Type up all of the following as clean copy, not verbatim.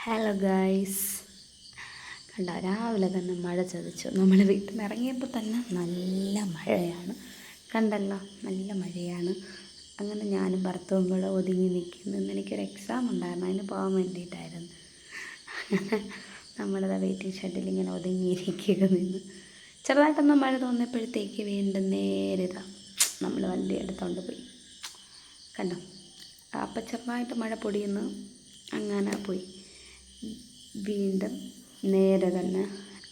Hello guys, കണ്ടോ രാവിലെ തന്നെ മഴ ചതിച്ചു. നമ്മൾ വീട്ടിൽ നിന്ന് ഇറങ്ങിയപ്പോൾ തന്നെ നല്ല മഴയാണ്. കണ്ടല്ലോ, നല്ല മഴയാണ്. അങ്ങനെ ഞാനും ഭർത്താവും കൂടെ ഒതുങ്ങി നിൽക്കുന്നു. ഇന്ന് എനിക്കൊരു എക്സാം ഉണ്ടായിരുന്നു, അതിന് പോകാൻ വേണ്ടിയിട്ടായിരുന്നു. നമ്മളിതാ വെയിറ്റിംഗ് ഷെഡിൽ ഇങ്ങനെ ഒതുങ്ങിയിരിക്കുക നിന്ന്. ചെറുതായിട്ടൊന്ന് മഴ തോന്നിയപ്പോഴത്തേക്ക് വീണ്ടും നേരെ നമ്മൾ വണ്ടി എടുത്തുകൊണ്ട് പോയി. കണ്ടോ, അപ്പം ചെറുതായിട്ട് മഴ പൊടിയുന്നു. അങ്ങനെ പോയി. വീണ്ടും നേരെ തന്നെ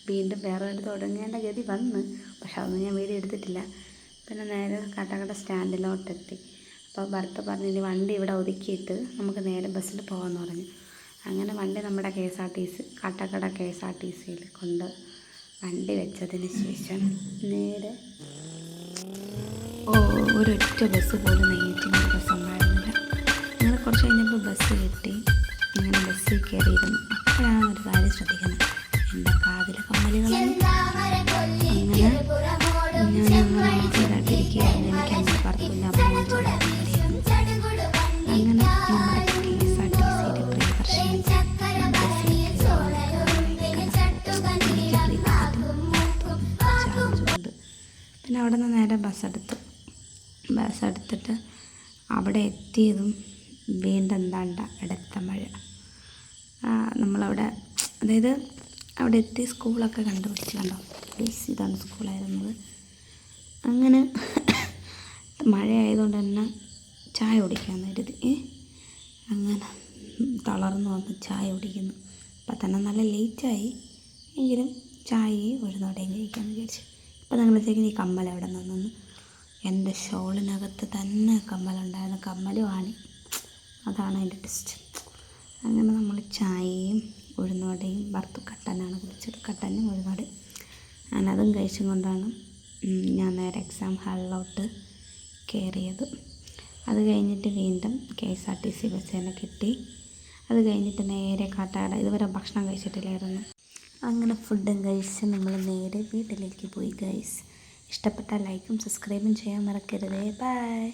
വീണ്ടും വേറെ ഒരു തുടങ്ങേണ്ട ഗതി വന്ന്, പക്ഷെ അതൊന്നും ഞാൻ വീഡിയോ എടുത്തിട്ടില്ല. പിന്നെ നേരെ കാട്ടാക്കട സ്റ്റാൻഡിലോട്ടെത്തി. അപ്പോൾ ഭർത്ത പറഞ്ഞു ഇനി വണ്ടി ഇവിടെ ഒതുക്കിയിട്ട് നമുക്ക് നേരെ ബസ്സിൽ പോകാമെന്ന് പറഞ്ഞു. അങ്ങനെ വണ്ടി നമ്മുടെ കാട്ടാക്കട KSRTCയിൽ കൊണ്ട് വണ്ടി വെച്ചതിന് ശേഷം നേരെ ഒരൊറ്റ ബസ് പോലും നെയ്റ്റിൻ്റെ ബസ് ഉണ്ടായിരുന്നില്ല. അങ്ങനെ കുറച്ച് കഴിഞ്ഞപ്പോൾ ബസ് കിട്ടി. അങ്ങനെ ബസ്സിൽ കയറിയിരുന്നു. അപ്പോഴാണ് ഒരു കാര്യം ശ്രദ്ധിക്കുന്നത്, എൻ്റെ കാതിലെ കമ്മലുകളാണ്. അങ്ങനെ ഞാനങ്ങോട്ടിരിക്കുകയായിരുന്നു. എനിക്ക് അങ്ങനെ പറത്തില്ല. അങ്ങനെ നമ്മുടെ KSRTCയുടെ പ്രിയദർശിനി ചാർജുണ്ട്. പിന്നെ അവിടെ നിന്ന് നേരെ ബസ് എടുത്തിട്ട് അവിടെ എത്തിയതും വീണ്ടും എന്താണ്ട അടുത്ത മഴ. നമ്മളവിടെ അതായത് അവിടെ എത്തി സ്കൂളൊക്കെ കണ്ടുപിടിച്ച്. കണ്ടോ ഇതാണ് സ്കൂളായിരുന്നത്. അങ്ങനെ മഴ ആയതുകൊണ്ട് തന്നെ ചായ കുടിക്കാമെന്ന് കരുതി. അങ്ങനെ തളർന്നു വന്ന് ചായ കുടിക്കുന്നു. അപ്പം തന്നെ നല്ല ലേറ്റായി, എങ്കിലും ചായയും ഉഴുന്നോടെയും കഴിക്കാമെന്ന് വിചാരിച്ചു. അപ്പം ഞങ്ങളത്തേക്കും ഈ കമ്മൽ അവിടെ നിന്നു. എൻ്റെ ഷോളിനകത്ത് തന്നെ കമ്മലുണ്ടായിരുന്നു. കമ്മലും ആണി, അതാണ് അതിൻ്റെ ടെസ്റ്റ്. അങ്ങനെ നമ്മൾ ചായയും ഉഴുന്നുവടയും വറുത്ത് കട്ടനാണ് കുടിച്ചത്. കട്ടനും ഉഴുന്നുവടയും. ഞാൻ അതും കഴിച്ചും കൊണ്ടാണ് ഞാൻ നേരെ എക്സാം ഹാളിലോട്ട് കയറിയത്. അത് കഴിഞ്ഞിട്ട് വീണ്ടും KSRTC ബസ് തന്നെ കിട്ടി. അത് കഴിഞ്ഞിട്ട് നേരെ കാട്ടാക്കട, ഇതുവരെ ഭക്ഷണം കഴിച്ചിട്ടില്ലായിരുന്നു. അങ്ങനെ ഫുഡും കഴിച്ച് നമ്മൾ നേരെ വീട്ടിലേക്ക് പോയി ഗൈസ്. ഇഷ്ടപ്പെട്ടാൽ ലൈക്കും സബ്സ്ക്രൈബും ചെയ്യാൻ മറക്കരുതേ. ബൈ.